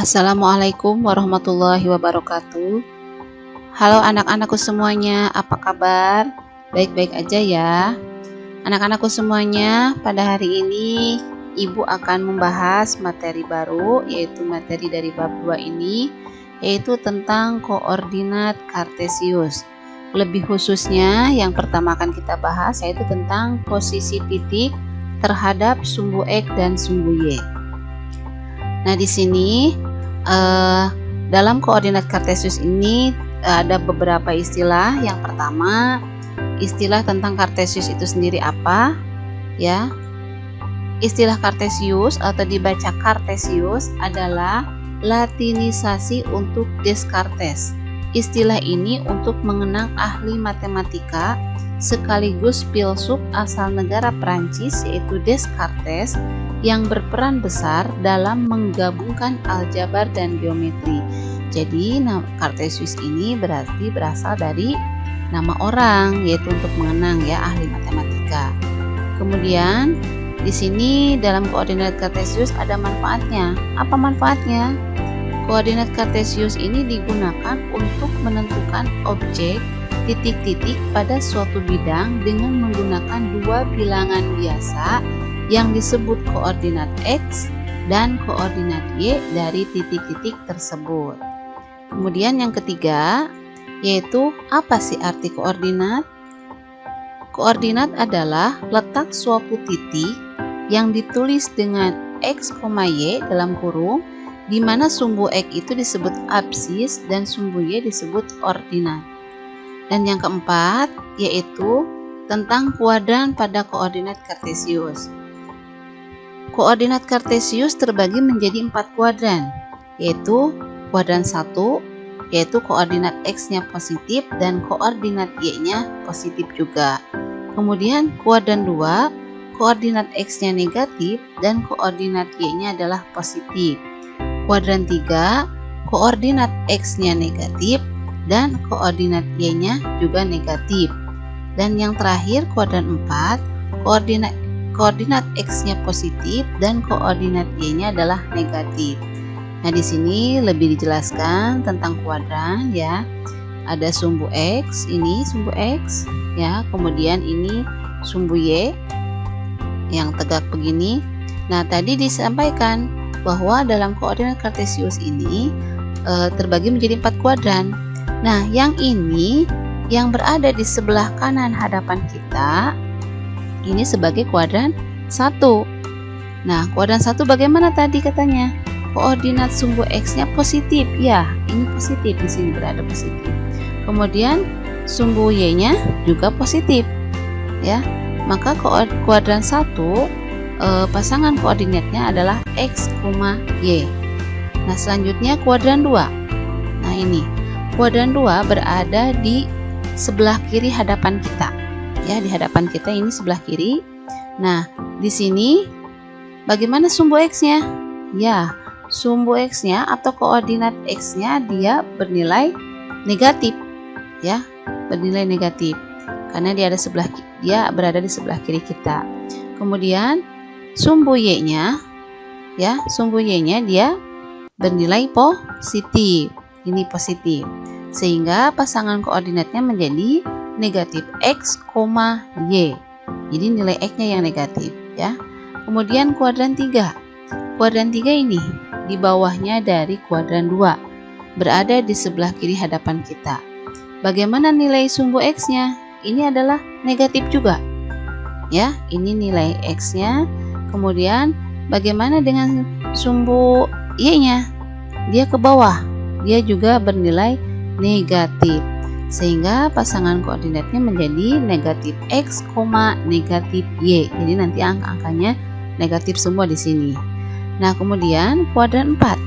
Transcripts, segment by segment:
Assalamualaikum warahmatullahi wabarakatuh. Halo anak-anakku semuanya, apa kabar? Baik-baik aja ya. Anak-anakku semuanya, pada hari ini Ibu akan membahas materi baru, yaitu materi dari bab 2 ini, yaitu tentang koordinat kartesius. Lebih khususnya, yang pertama akan kita bahas yaitu tentang posisi titik terhadap sumbu X dan sumbu Y. Nah, di sini dalam koordinat kartesius ini ada beberapa istilah. Yang pertama, istilah tentang kartesius itu sendiri apa? Ya. Istilah kartesius atau dibaca kartesius adalah latinisasi untuk Descartes. Istilah ini untuk mengenang ahli matematika sekaligus filsuf asal negara Prancis yaitu Descartes yang berperan besar dalam menggabungkan aljabar dan geometri. Jadi kartesius ini berarti berasal dari nama orang, yaitu untuk mengenang ya ahli matematika. Kemudian di sini dalam koordinat kartesius ada manfaatnya. Apa manfaatnya? Koordinat kartesius ini digunakan untuk menentukan objek titik-titik pada suatu bidang dengan menggunakan dua bilangan biasa yang disebut koordinat X dan koordinat Y dari titik-titik tersebut. Kemudian yang ketiga, yaitu apa sih arti koordinat? Koordinat adalah letak suatu titik yang ditulis dengan X, Y dalam kurung, di mana sumbu X itu disebut absis dan sumbu Y disebut ordinat. Dan yang keempat, yaitu tentang kuadran pada koordinat kartesius. Koordinat kartesius terbagi menjadi 4 kuadran, yaitu kuadran 1, yaitu koordinat X-nya positif dan koordinat Y-nya positif juga. Kemudian kuadran 2, koordinat X-nya negatif dan koordinat Y-nya adalah positif. Kuadran 3, koordinat X-nya negatif dan koordinat Y-nya juga negatif. Dan yang terakhir kuadran 4, koordinat X-nya positif dan koordinat Y-nya adalah negatif. Nah, di sini lebih dijelaskan tentang kuadran ya. Ada sumbu X, ini sumbu X ya, kemudian ini sumbu Y yang tegak begini. Nah, tadi disampaikan bahwa dalam koordinat kartesius ini terbagi menjadi 4 kuadran. Nah, yang ini yang berada di sebelah kanan hadapan kita ini sebagai kuadran 1. Nah, kuadran 1 bagaimana tadi katanya? Koordinat sumbu X-nya positif. Ya, ini positif, di sini berada positif. Kemudian sumbu Y-nya juga positif. Ya. Maka kuadran 1 pasangan koordinatnya adalah X, Y. Nah, selanjutnya kuadran 2. Nah, ini. Kuadran 2 berada di sebelah kiri hadapan kita. Ya, di hadapan kita ini sebelah kiri. Nah, di sini bagaimana sumbu X-nya? Ya, sumbu X-nya atau koordinat X-nya dia bernilai negatif. Ya, bernilai negatif. Karena dia berada di sebelah kiri kita. Kemudian sumbu Y-nya ya, sumbu Y-nya dia bernilai positif. Ini positif. Sehingga pasangan koordinatnya menjadi negatif X, Y. Jadi nilai X-nya yang negatif ya. Kemudian kuadran 3. Kuadran 3 ini di bawahnya dari kuadran 2. Berada di sebelah kiri hadapan kita. Bagaimana nilai sumbu X-nya? Ini adalah negatif juga. Ya, ini nilai X-nya. Kemudian bagaimana dengan sumbu Y-nya? Dia ke bawah. Dia juga bernilai negatif. Sehingga pasangan koordinatnya menjadi negatif X, negatif Y. Jadi nanti angka-angkanya negatif semua di sini. Nah, kemudian kuadran 4.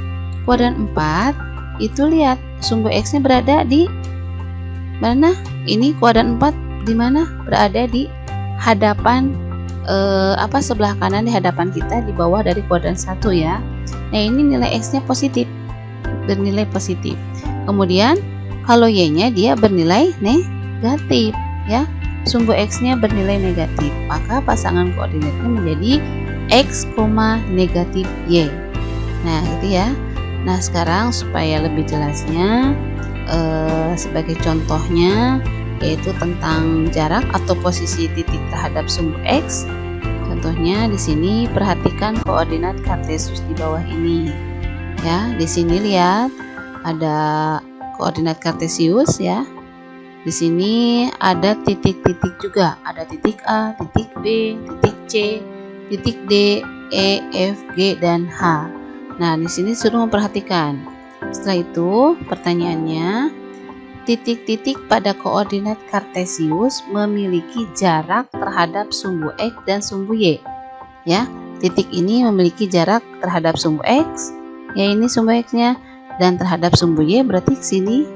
Kuadran 4 itu lihat sumbu X-nya berada di mana? Ini kuadran 4 di mana? Berada di hadapan sebelah kanan di hadapan kita di bawah dari kuadran 1 ya. Nah, ini nilai X-nya positif. Bernilai positif. Kemudian kalau Y-nya dia bernilai negatif ya. Sumbu X-nya bernilai negatif. Maka pasangan koordinatnya menjadi X, negatif Y. Nah, gitu ya. Nah, sekarang supaya lebih jelasnya, sebagai contohnya yaitu tentang jarak atau posisi titik terhadap sumbu X. Contohnya di sini perhatikan koordinat kartesius di bawah ini. Ya, di sini lihat ada koordinat kartesius ya. Di sini ada titik-titik juga, ada titik A, titik B, titik C, titik D, E, F, G, dan H. Nah, di sini suruh memperhatikan. Setelah itu, pertanyaannya, titik-titik pada koordinat kartesius memiliki jarak terhadap sumbu X dan sumbu Y. Ya, titik ini memiliki jarak terhadap sumbu X, ya ini sumbu X-nya, dan terhadap sumbu Y berarti ke sini,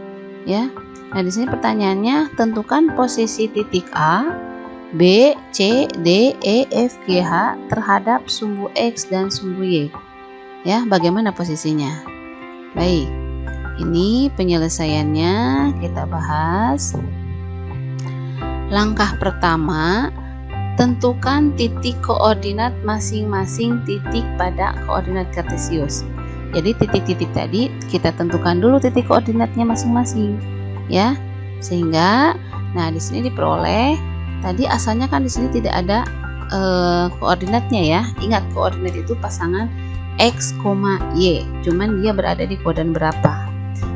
ya. Nah, di sini pertanyaannya, tentukan posisi titik A, B, C, D, E, F, G, H terhadap sumbu X dan sumbu Y. Ya, bagaimana posisinya? Baik, ini penyelesaiannya kita bahas. Langkah pertama, tentukan titik koordinat masing-masing titik pada koordinat kartesius. Jadi titik-titik tadi kita tentukan dulu titik koordinatnya masing-masing, ya. Sehingga, nah di sini diperoleh. Tadi asalnya kan di sini tidak ada koordinatnya ya. Ingat, koordinat itu pasangan X, Y, cuman dia berada di kuadran berapa.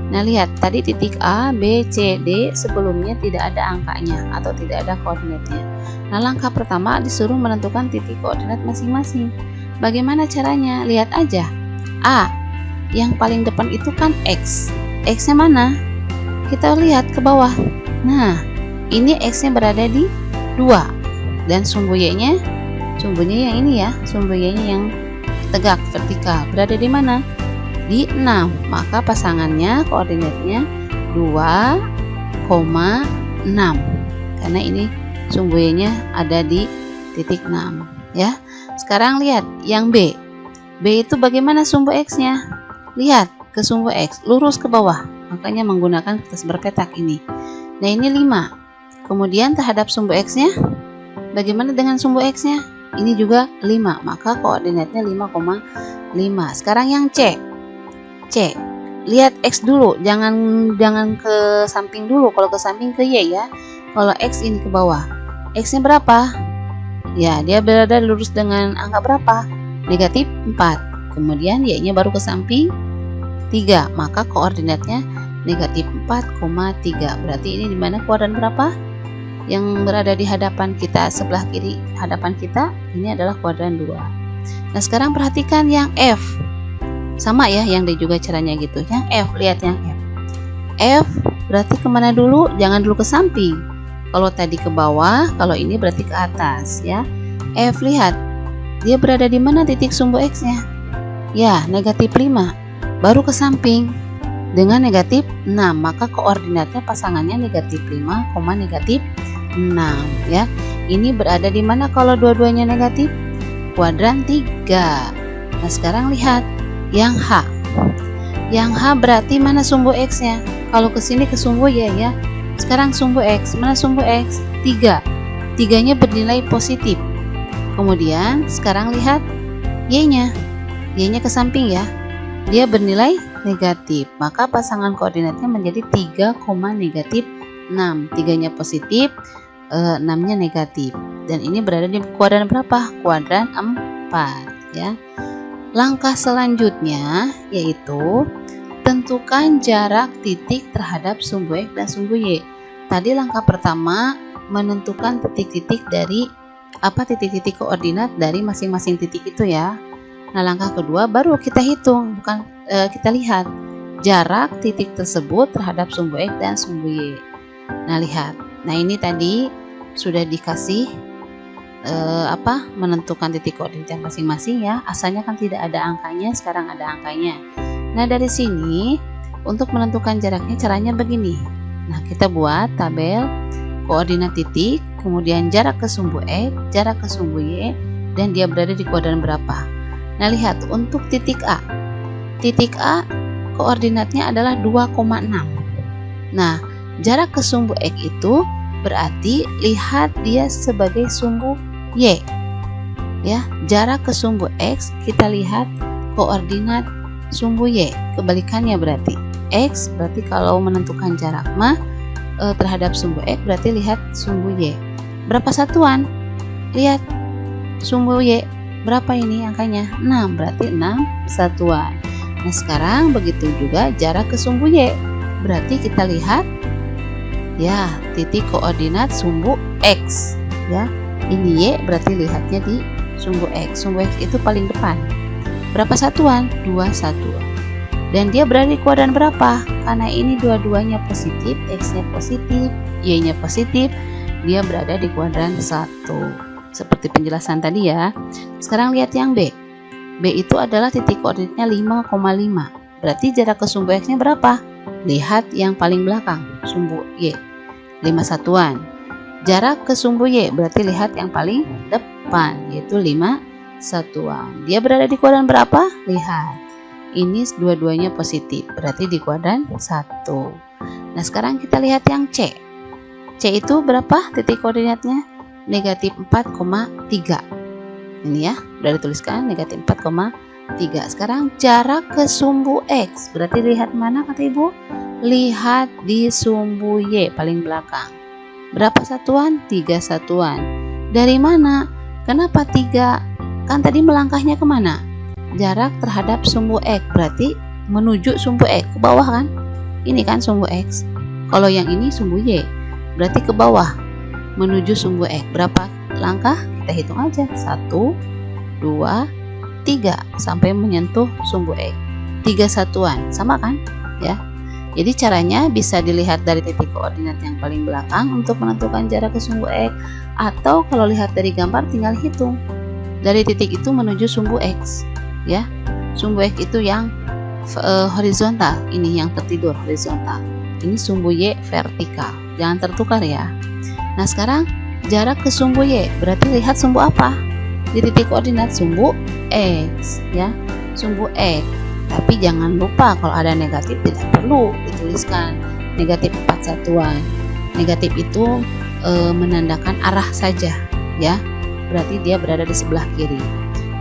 Nah, lihat tadi titik A, B, C, D sebelumnya tidak ada angkanya atau tidak ada koordinatnya. Nah, langkah pertama disuruh menentukan titik koordinat masing-masing. Bagaimana caranya? Lihat aja. A, yang paling depan itu kan X. X-nya mana? Kita lihat ke bawah. Nah, ini X-nya berada di 2 dan sumbu Y-nya, sumbunya yang ini ya, sumbu Y-nya yang tegak vertikal berada di mana? Di 6. Maka pasangannya koordinatnya 2,6 karena ini sumbu Y-nya ada di titik 6 ya. Sekarang lihat yang B. B itu bagaimana sumbu X-nya? Lihat ke sumbu X, lurus ke bawah. Makanya menggunakan kertas berpetak ini. Nah, ini 5. Kemudian terhadap sumbu X-nya, bagaimana dengan sumbu X-nya? Ini juga 5, maka koordinatnya 5,5. Sekarang yang C. C. Lihat X dulu, jangan ke samping dulu. Kalau ke samping ke Y ya. Kalau X ini ke bawah. X-nya berapa? Ya, dia berada lurus dengan angka berapa? Negatif 4. Kemudian Y-nya baru ke samping 3, maka koordinatnya negatif 4,3. Berarti ini di mana kuadran berapa? Yang berada di hadapan kita, sebelah kiri hadapan kita, ini adalah kuadran 2. Nah, sekarang perhatikan yang F. Sama ya, yang D juga caranya gitu. Yang F, lihat yang F. F berarti kemana dulu? Jangan dulu ke samping. Kalau tadi ke bawah, kalau ini berarti ke atas ya. F, lihat. Dia berada di mana titik sumbu X-nya? Ya, negatif 5. Baru ke samping dengan negatif 6, maka koordinatnya pasangannya negatif 5, negatif 6 ya. Ini berada di mana kalau dua-duanya negatif? Kuadran 3. Nah, sekarang lihat yang H. Yang H berarti mana sumbu X-nya? Kalau ke sini ke sumbu Y ya. Sekarang sumbu X, mana sumbu X? 3. 3-nya bernilai positif. Kemudian sekarang lihat Y-nya. Y-nya ke samping ya. Dia bernilai negatif, maka pasangan koordinatnya menjadi 3, negatif 6. 3-nya positif, 6-nya negatif. Dan ini berada di kuadran berapa? Kuadran 4 ya. Langkah selanjutnya yaitu tentukan jarak titik terhadap sumbu X dan sumbu Y. Tadi langkah pertama menentukan titik-titik dari titik-titik koordinat dari masing-masing titik itu ya. Nah, langkah kedua baru kita hitung, kita lihat jarak titik tersebut terhadap sumbu X dan sumbu Y. Nah, lihat. Nah, ini tadi sudah dikasih menentukan titik koordinat masing-masing ya. Asalnya kan tidak ada angkanya, sekarang ada angkanya. Nah, dari sini untuk menentukan jaraknya caranya begini. Nah, kita buat tabel koordinat titik, kemudian jarak ke sumbu X, jarak ke sumbu Y, dan dia berada di kuadran berapa. Nah, lihat untuk titik A. Titik A koordinatnya adalah 2,6. Nah, jarak ke sumbu X itu berarti lihat dia sebagai sumbu Y. Ya, jarak ke sumbu X kita lihat koordinat sumbu Y. Kebalikannya berarti. X berarti kalau menentukan jarak mah terhadap sumbu X berarti lihat sumbu Y. Berapa satuan? Lihat sumbu Y. Berapa ini angkanya? 6, berarti 6 satuan. Nah sekarang begitu juga jarak ke sumbu Y. Berarti kita lihat ya titik koordinat sumbu X ya. Ini Y berarti lihatnya di sumbu X. Sumbu X itu paling depan. Berapa satuan? 2 satuan. Dan dia berada di kuadran berapa? Karena ini dua-duanya positif, X-nya positif, Y-nya positif, dia berada di kuadran 1. Seperti penjelasan tadi ya. Sekarang lihat yang B. B itu adalah titik koordinatnya 5,5. Berarti jarak ke sumbu X-nya berapa? Lihat yang paling belakang, sumbu Y. 5 satuan. Jarak ke sumbu Y berarti lihat yang paling depan, yaitu 5 satuan. Dia berada di kuadran berapa? Lihat. Ini dua-duanya positif, berarti di kuadran 1. Nah, sekarang kita lihat yang C. C itu berapa titik koordinatnya? Negatif 4,3. Ini ya, sudah dituliskan negatif 4,3. Sekarang jarak ke sumbu X, berarti lihat mana kata ibu? Lihat di sumbu Y paling belakang. Berapa satuan? 3 satuan. Dari mana? Kenapa 3? Kan tadi melangkahnya kemana? Jarak terhadap sumbu X, berarti menuju sumbu X, ke bawah kan? Ini kan sumbu X. Kalau yang ini sumbu Y, berarti ke bawah menuju sumbu X. Berapa langkah? Kita hitung aja. 1, 2, 3 sampai menyentuh sumbu X. 3 satuan, sama kan? Ya. Jadi caranya bisa dilihat dari titik koordinat yang paling belakang untuk menentukan jarak ke sumbu X, atau kalau lihat dari gambar tinggal hitung. Dari titik itu menuju sumbu X, ya. Sumbu X itu yang horizontal, ini yang tertidur horizontal. Ini sumbu Y vertikal. Jangan tertukar ya. Nah, sekarang jarak ke sumbu Y berarti lihat sumbu apa? Di titik koordinat sumbu X, ya. Sumbu X. Tapi jangan lupa kalau ada negatif tidak perlu dituliskan negatif 4 satuan. Negatif itu menandakan arah saja, ya. Berarti dia berada di sebelah kiri.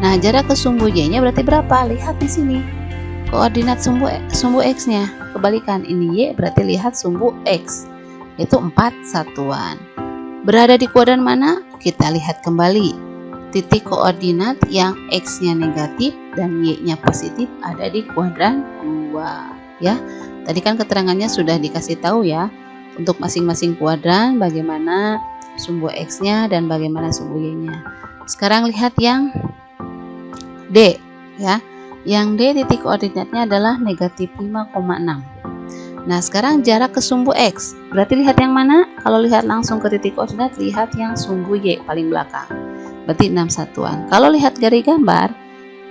Nah, jarak ke sumbu Y-nya berarti berapa? Lihat di sini. Koordinat sumbu X-nya. Kebalikan, ini Y berarti lihat sumbu X. Itu 4 satuan. Berada di kuadran mana? Kita lihat kembali. Titik koordinat yang X-nya negatif dan Y-nya positif ada di kuadran 2, ya. Tadi kan keterangannya sudah dikasih tahu ya, untuk masing-masing kuadran bagaimana sumbu X-nya dan bagaimana sumbu Y-nya. Sekarang lihat yang D, ya. Yang D titik koordinatnya adalah negatif 5,6. Nah, sekarang jarak ke sumbu X, berarti lihat yang mana? Kalau lihat langsung ke titik koordinat, lihat yang sumbu Y paling belakang. Berarti 6 satuan. Kalau lihat dari gambar,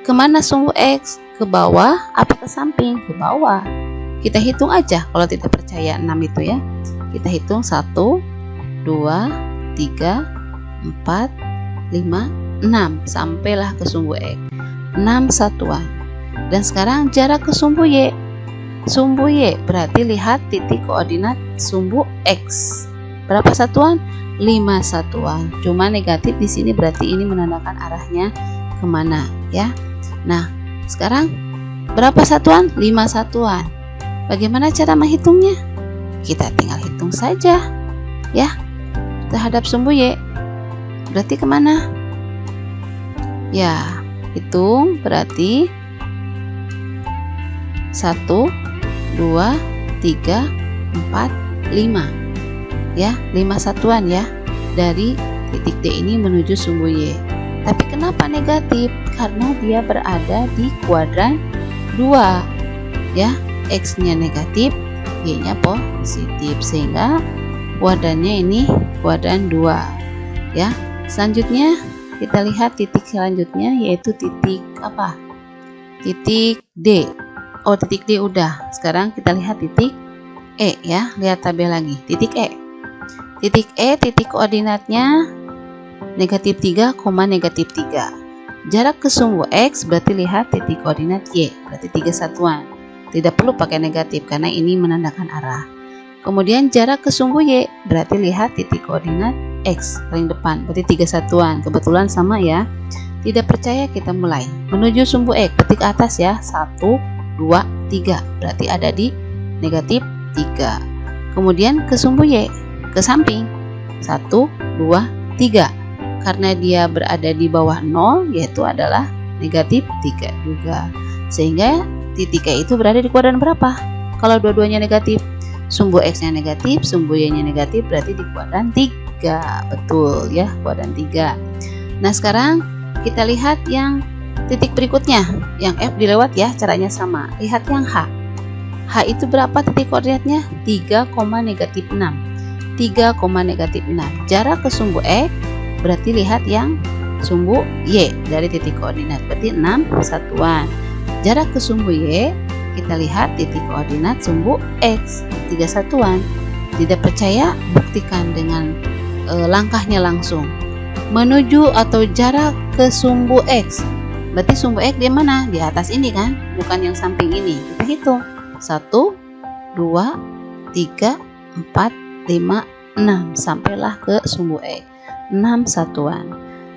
kemana sumbu X? Ke bawah apa ke samping? Ke bawah. Kita hitung aja kalau tidak percaya 6 itu ya. Kita hitung 1, 2, 3, 4, 5, 6. Sampailah ke sumbu X. 6 satuan. Dan sekarang jarak ke sumbu Y. Sumbu Y berarti lihat titik koordinat sumbu X. Berapa satuan? 5 satuan. Cuma negatif di sini berarti ini menandakan arahnya kemana, ya. Nah, sekarang berapa satuan? 5 satuan. Bagaimana cara menghitungnya? Kita tinggal hitung saja, ya. Terhadap sumbu Y. Berarti kemana? Ya, hitung berarti 1, 2, 3, 4, 5. Ya, 5 satuan ya dari titik D ini menuju sumbu Y. Tapi kenapa negatif? Karena dia berada di kuadran 2, ya. X-nya negatif, Y-nya positif, sehingga kuadrannya ini kuadran 2, ya. Selanjutnya kita lihat titik selanjutnya, yaitu titik apa? Titik D. Oh, titik D udah. Sekarang kita lihat titik E, ya. Lihat tabel lagi. Titik E. Titik E, titik koordinatnya negatif 3, negatif 3. Jarak ke sumbu X berarti lihat titik koordinat Y, berarti 3 satuan. Tidak perlu pakai negatif karena ini menandakan arah. Kemudian jarak ke sumbu Y berarti lihat titik koordinat X paling depan, berarti 3 satuan. Kebetulan sama ya. Tidak percaya kita mulai. Menuju sumbu X, ketik atas ya. 1, 2, 3. Berarti ada di negatif 3. Kemudian ke sumbu Y, ke samping 1, 2, 3. Karena dia berada di bawah 0, yaitu adalah negatif 3 juga. Sehingga titik E itu berada di kuadran berapa? Kalau dua-duanya negatif, sumbu X-nya negatif, sumbu Y-nya negatif, berarti di kuadran 3. Betul ya, kuadran 3. Nah, sekarang kita lihat yang titik berikutnya. Yang F dilewat ya, caranya sama. Lihat yang H. H itu berapa titik koordinatnya? 3, negatif 6. 3, negatif 6. Jarak ke sumbu X, berarti lihat yang sumbu Y dari titik koordinat. Berarti 6 satuan. Jarak ke sumbu Y, kita lihat titik koordinat sumbu X, 3 satuan. Tidak percaya? Buktikan dengan langkahnya langsung. Menuju atau jarak ke sumbu X. Berarti sumbu X di mana? Di atas ini kan? Bukan yang samping ini. Kita hitung. 1, 2, 3, 4, 5, 6. Sampailah ke sumbu X. 6 satuan.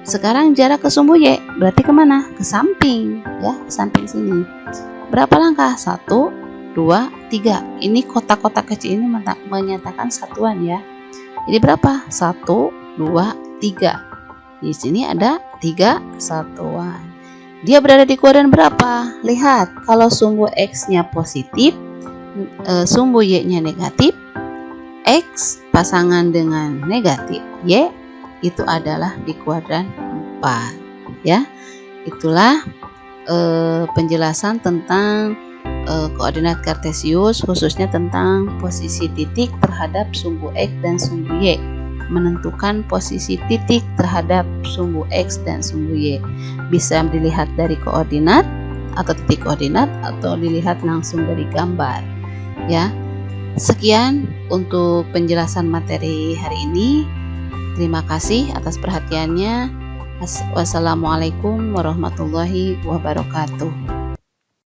Sekarang jarak ke sumbu Y, berarti kemana? Ke samping, ya, ke samping sini. Berapa langkah? 1, 2, 3. Ini kotak-kotak kecil ini menyatakan satuan ya. Jadi berapa? 1, 2, 3. Di sini ada 3 satuan. Dia berada di kuadran berapa? Lihat, kalau sumbu X-nya positif, sumbu Y-nya negatif, X pasangan dengan negatif Y, itu adalah di kuadran 4 ya. Itulah penjelasan tentang koordinat kartesius, khususnya tentang posisi titik terhadap sumbu X dan sumbu Y, menentukan posisi titik terhadap sumbu X dan sumbu Y. Bisa dilihat dari koordinat atau titik koordinat, atau dilihat langsung dari gambar ya. Sekian untuk penjelasan materi hari ini. Terima kasih atas perhatiannya. Wassalamualaikum warahmatullahi wabarakatuh.